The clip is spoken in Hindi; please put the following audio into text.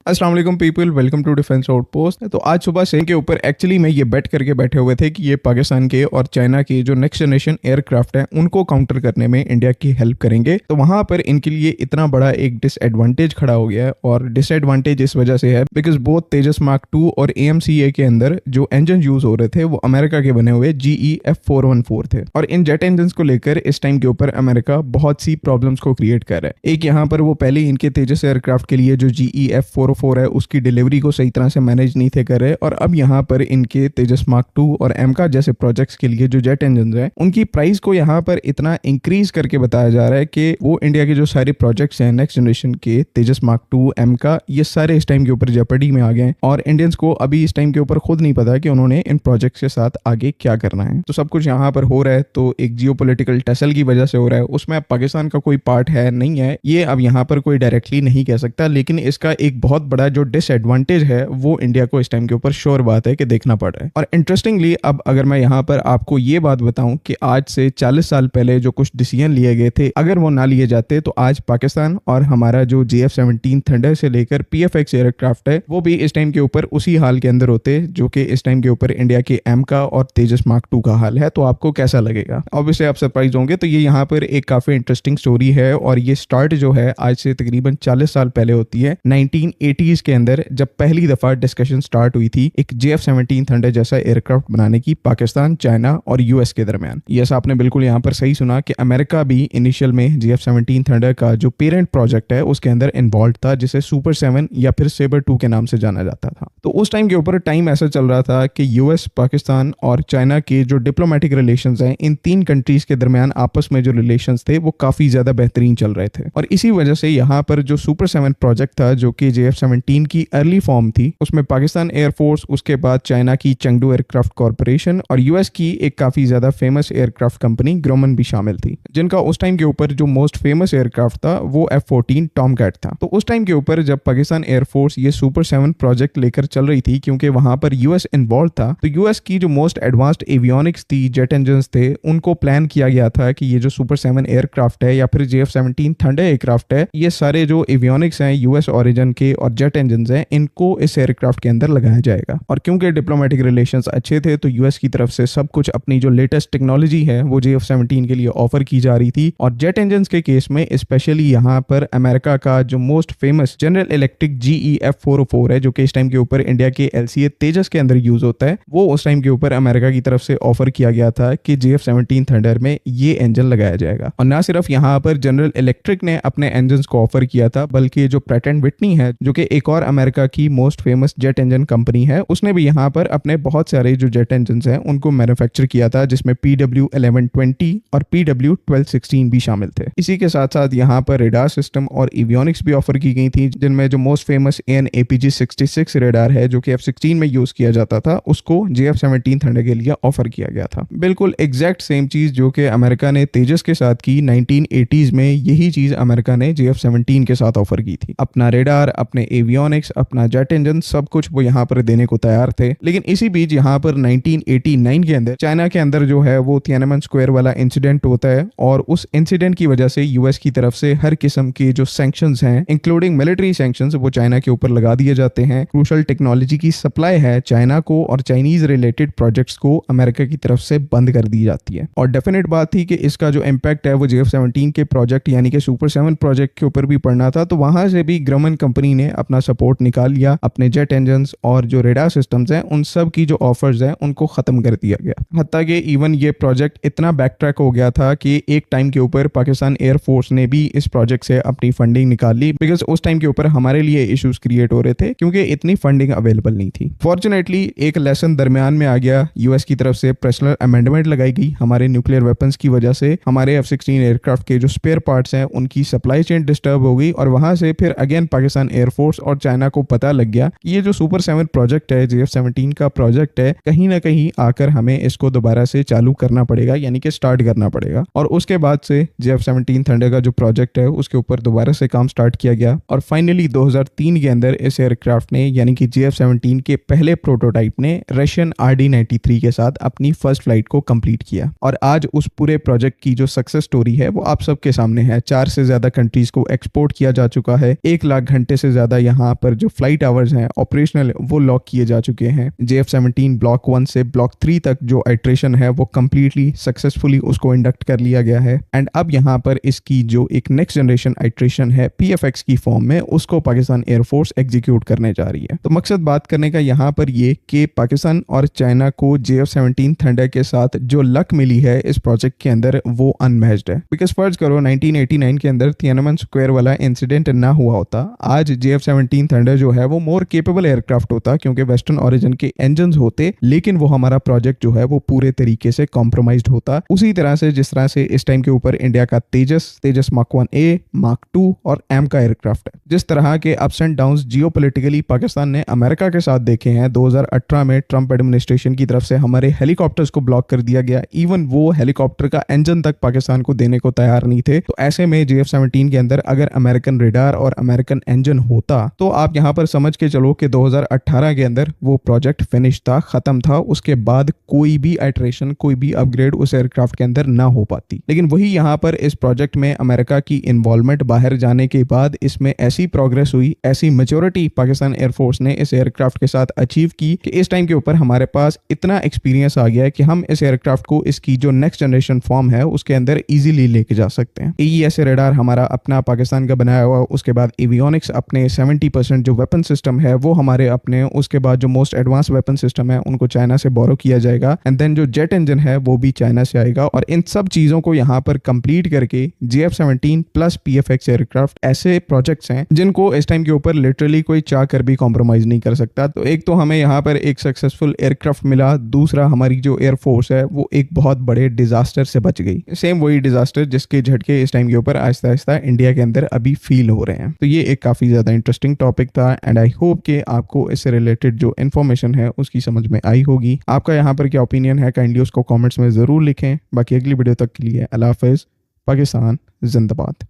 अस्सलाम वालेकुम people, welcome to defence outpost. तो आज सुबह से के ऊपर एक्चुअली में ये बेट करके बैठे हुए थे कि ये पाकिस्तान के और चाइना के जो नेक्स्ट जनरेशन एयरक्राफ्ट है उनको काउंटर करने में इंडिया की हेल्प करेंगे। तो वहां पर इनके लिए इतना बड़ा एक डिसएडवांटेज खड़ा हो गया है, और डिसएडवांटेज इस वजह से है बिकॉज बोथ तेजस मार्क 2 और AMCA के अंदर जो इंजन यूज हो रहे थे वो अमेरिका के बने हुए GE F414 थे। और इन जेट इंजन को लेकर इस टाइम के ऊपर अमेरिका बहुत सी प्रॉब्लम्स को क्रिएट कर रहा है। एक यहाँ पर वो पहले ही इनके तेजस एयरक्राफ्ट के लिए जो GE F404 है उसकी डिलीवरी को सही तरह से मैनेज नहीं थे कर रहे, और अब यहाँ पर इनके तेजस मार्क 2 और एमका जैसे प्रोजेक्ट्स के लिए जो जेट इंजन है उनकी प्राइस को यहाँ पर इतना इंक्रीज करके बताया जा रहा है कि वो इंडिया के जो सारे प्रोजेक्ट्स हैं नेक्स्ट जनरेशन के तेजस मार्क 2 एमका, ये सारे इस टाइम के ऊपर जेपडी में आ गए हैं। और इंडियंस को अभी इस टाइम के ऊपर खुद नहीं पता कि उन्होंने इन प्रोजेक्ट्स के साथ आगे क्या करना है। तो सब कुछ यहाँ पर हो रहा है तो एक जियोपॉलिटिकल टसल की वजह से हो रहा है, उसमें अब पाकिस्तान का कोई पार्ट है नहीं है, ये अब यहाँ पर कोई डायरेक्टली नहीं कह सकता, लेकिन इसका एक बहुत बड़ा जो डिसएडवांटेज है वो इंडिया को इस टाइम के ऊपर श्योर बात है कि देखना पड़ रहा है। और इंटरेस्टिंगली अब अगर मैं यहाँ पर आपको ये बात बताऊं कि आज से 40 साल पहले जो कुछ डिसीजन लिए गए थे अगर वो ना लिए जाते तो आज पाकिस्तान और हमारा जो JF-17 थंडर से लेकर PFX एयरक्राफ्ट है वो भी इस टाइम के ऊपर उसी हाल के अंदर होते जो कि इस टाइम के ऊपर इंडिया के एमका और तेजस मार्क 2 का हाल है। तो आपको कैसा लगेगा? ऑब्वियसली आप सरप्राइज होंगे। तो ये यहाँ पर एक काफी इंटरेस्टिंग स्टोरी है, और ये स्टार्ट जो है आज से तकरीबन 40 साल पहले होती है। 1980s के अंदर जब पहली दफा डिस्कशन स्टार्ट हुई थी एक JF-17 थंडर जैसा एयरक्राफ्ट बनाने की पाकिस्तान, चाइना और US के दरमियान। यस, आपने बिल्कुल यहाँ पर सही सुना कि अमेरिका भी इनिशियल में JF-17 थंडर का जो पेरेंट प्रोजेक्ट है उसके अंदर इन्वॉल्व था, जिसे सुपर 7 या फिर सेबर 2 के नाम से जाना जाता था। तो उस टाइम के ऊपर टाइम ऐसा चल रहा था कि US, पाकिस्तान और चाइना के जो डिप्लोमेटिक रिलेशंस हैं इन तीन कंट्रीज के दरमियान आपस में जो रिलेशंस थे वो काफी ज्यादा बेहतरीन चल रहे थे। और इसी वजह से यहाँ पर जो सुपर 7 प्रोजेक्ट था जो कि JF-17 की अर्ली फॉर्म थी, उसमें पाकिस्तान एयरफोर्स, उसके बाद चाइना की चंगडू एयरक्राफ्ट कॉर्पोरेशन और US की एक काफी ज्यादा फेमस एयरक्राफ्ट कंपनी ग्रोमन भी शामिल थी, जिनका उस टाइम के ऊपर जो मोस्ट फेमस एयरक्राफ्ट था वो F-14 टॉमकैट था। तो उस टाइम के ऊपर जब पाकिस्तान एयरफोर्स ये सुपर 7 प्रोजेक्ट लेकर चल रही थी, क्योंकि वहां पर US इन्वॉल्व था, तो US की जो मोस्ट एडवांस्ड एवियोनिक्स थी, जेट इंजन थे, उनको प्लान किया गया था कि ये जो सुपर 7 एयरक्राफ्ट है या फिर JF-17 थंडर एयरक्राफ्ट है, ये सारे जो एवियोनिक्स हैं US ओरिजिन के और जेट इंजन हैं इनको इस एयरक्राफ्ट के अंदर लगाया जाएगा। और क्योंकि डिप्लोमेटिक रिलेशंस अच्छे थे तो US की तरफ से सब कुछ अपनी जो लेटेस्ट टेक्नोलॉजी है वो JF-17 के लिए ऑफर की जा रही थी। और जेट इंजन के केस में स्पेशली यहाँ पर अमेरिका का जो most famous general electric GE F404 है, जो कि इस टाइम के ऊपर इंडिया के LCA तेजस के अंदर यूज होता है, वो उस टाइम के ऊपर अमेरिका की तरफ से ऑफर किया गया था कि JF-17 थंडर में ये इंजन लगाया जाएगा। और ना सिर्फ यहाँ पर जनरल इलेक्ट्रिक ने अपने इंजन को ऑफर किया था, बल्कि जो प्रैट एंड विटनी है जो कि एक और अमेरिका की most famous jet engine company है, उसने भी यहाँ पर अपने बहुत सारे जो जेट इंजन हैं उनको मैन्युफैक्चर किया था, जिसमें PW1120 और PW1216 भी शामिल थे। इसी के साथ साथ यहाँ पर रेडार सिस्टम और एवियोनिक्स भी ऑफर की गई थी, जिनमें जो मोस्ट फेमस AN/APG-66 रेडार है जो कि F-16 में यूज किया जाता था, उसको JF-17 थंडर के लिए ऑफर किया गया था। बिल्कुल एग्जैक्ट सेम चीज जो कि अमेरिका ने तेजस के साथ की 1980s में, यही चीज अमेरिका ने JF-17 के साथ ऑफर की थी। अपना रेडार, अपने एवियोनिक्स, अपना जेट इंजन, सब कुछ वो यहाँ पर देने को तैयार थे। लेकिन इसी बीच यहाँ पर 1989 के अंदर चाइना के अंदर जो है वो तियाननमेन स्क्वायर वाला इंसिडेंट होता है, और उस इंसिडेंट की वजह से US की तरफ से हर किस्म के जो सैंक्शंस हैं इंक्लूडिंग मिलिट्री सैंक्शंस वो चाइना के ऊपर लगा दिए जाते हैं। क्रूशल टेक्नोलॉजी की सप्लाई है चाइना को और चाइनीज रिलेटेड प्रोजेक्ट्स को अमेरिका की तरफ से बंद कर दी जाती है। और डेफिनेट बात थी कि इसका जो इम्पैक्ट है वो JF-17 के प्रोजेक्ट यानी कि सुपर 7 प्रोजेक्ट के ऊपर भी पड़ना था। तो वहां से भी ग्रोमन कंपनी ने अपना सपोर्ट निकाल लिया, अपने जेट इंजन और जो रेडार सिस्टम्स हैं उन सब की जो ऑफर्स हैं उनको खत्म कर दिया गया। हत्ता कि इवन ये प्रोजेक्ट इतना बैक ट्रैक हो गया था कि एक टाइम के ऊपर पाकिस्तान एयरफोर्स ने भी इस प्रोजेक्ट से अपनी फंडिंग निकाल ली, बिकॉज उस टाइम के ऊपर हमारे लिए इश्यूज क्रिएट हो रहे थे क्योंकि इतनी फंडिंग अवेलेबल नहीं थी। फॉर्चुनेटली एक लेसन दरमियान में आ गया, US की तरफ से प्रेशनल अमेंडमेंट लगाई गई हमारे न्यूक्लियर वेपन्स की वजह से। हमारे F-16 एयरक्राफ्ट के जो स्पेयर पार्ट्स हैं उनकी सप्लाई चेन डिस्टर्ब हो गई, और वहां से फिर अगेन पाकिस्तान एयरफोर्स और चाइना को पता लग गया कि ये जो सुपर 7 प्रोजेक्ट है, JF-17 का प्रोजेक्ट है, कहीं ना कहीं आकर हमें इसको दोबारा से चालू करना पड़ेगा, यानी कि स्टार्ट करना पड़ेगा। और उसके बाद से JF-17 थंडर का जो प्रोजेक्ट है उसके ऊपर दोबारा से काम स्टार्ट किया गया, और फाइनली 2003 के अंदर इस एयरक्राफ्ट ने यानी कि JF-17 के पहले प्रोटोटाइप ने रशियन RD-93 के साथ अपनी फर्स्ट फ्लाइट को कंप्लीट किया। और आज उस पूरे प्रोजेक्ट की जो सक्सेस स्टोरी है वो आप सबके सामने है। 4 से ज्यादा कंट्रीज को एक्सपोर्ट किया जा चुका है। 1 लाख घंटे से ज्यादा यहाँ पर जो फ्लाइट आवर्स हैं ऑपरेशनल वो लॉक किए जा चुके हैं। JF-17 ब्लॉक 1 से ब्लॉक 3 तक जो आइट्रेशन है वो कंप्लीटली सक्सेसफुली उसको इंडक्ट कर लिया गया है। एंड अब यहाँ पर इसकी जो एक नेक्स्ट जनरेशन आइट्रेशन है PFX की फॉर्म में, उसको पाकिस्तान एयरफोर्स एग्जीक्यूट करने जा रही है। तो मकसद बात करने का यहाँ पर ये कि पाकिस्तान और चाइना को JF-17 थंडर के साथ जो लक मिली है इस प्रोजेक्ट के अंदर वो अनमैच्ड है। बिकॉज फर्ज करो 1989 के अंदर तियानमन स्क्वायर वाला इंसिडेंट ना हुआ होता, आज JF-17 थंडर जो है वो मोर केपेबल एयरक्राफ्ट होता क्योंकि वेस्टर्न ओरिजिन के इंजन होते, लेकिन वो हमारा प्रोजेक्ट जो है वो पूरे तरीके से कॉम्प्रोमाइज्ड होता। उसी तरह से जिस तरह से इस टाइम के ऊपर इंडिया का तेजस मार्क 1A, मार्क 2 और M का एयरक्राफ्ट है। जिस तरह के ups and downs geopolitically Pakistan ने अमेरिका के साथ देखे हैं, 2018 में ट्रंप एडमिनिस्ट्रेशन की तरफ से हमारे हेलीकॉप्टर्स को ब्लॉक कर दिया गया। इवन वो हेलीकॉप्टर का इंजन तक पाकिस्तान को देने को तैयार नहीं थे। तो ऐसे में JF-17 के अंदर अगर अमेरिकन रेडार और अमेरिकन इंजन होता तो आप यहाँ पर समझ के चलो कि 2018 के अंदर वो प्रोजेक्ट फिनिश था, खत्म था। उसके बाद कोई भी आइट्रेशन, कोई भी अपग्रेड उस एयरक्राफ्ट के अंदर ना हो पाती। लेकिन वही यहाँ पर इस प्रोजेक्ट में अमेरिका की इन्वॉल्वमेंट बाहर जाने के बाद इसमें ऐसी प्रोग्रेस हुई, ऐसी मैच्योरिटी पाकिस्तान एयरफोर्स ने इस एयरक्राफ्ट के साथ अचीव की कि इस टाइम के ऊपर हमारे पास इतना एक्सपीरियंस आ गया है कि हम इस एयरक्राफ्ट को इसकी जो नेक्स्ट जनरेशन फॉर्म है उसके अंदर इजीली लेके जा सकते हैं। AESA रेडार हमारा अपना पाकिस्तान का बनाया हुआ, उसके बाद एवियोनिक्स अपने 70% जो वेपन सिस्टम है वो हमारे अपने, उसके बाद जो मोस्ट एडवांस वेपन सिस्टम है उनको चाइना से बोरो किया जाएगा, एंड देन जो जेट इंजन है वो भी चाइना से आएगा। और इन सब चीजों को यहाँ पर कंप्लीट करके JF-17 प्लस PFX एयरक्राफ्ट ऐसे प्रोजेक्ट्स हैं जिनको इस टाइम के ऊपर लिटरली कोई चाह कर भी कॉम्प्रोमाइज नहीं कर सकता। तो एक तो हमें यहाँ पर एक सक्सेसफुल एयरक्राफ्ट मिला, दूसरा हमारी जो एयरफोर्स है वो एक बहुत बड़े डिजास्टर से बच गई। सेम वही डिजास्टर जिसके झटके इस टाइम के ऊपर आहिस्ता आहिस्ता इंडिया के अंदर अभी फील हो रहे हैं। तो ये एक काफी ज्यादा इंटरेस्टिंग टॉपिक था एंड आई होप कि आपको इससे रिलेटेड जो इन्फॉर्मेशन है उसकी समझ में आई होगी। आपका यहाँ पर क्या ओपिनियन है काइंडली उसको कॉमेंट्स में जरूर लिखें। बाकी अगली वीडियो तक के लिए अल्लाह हाफिज़। पाकिस्तान जिंदाबाद।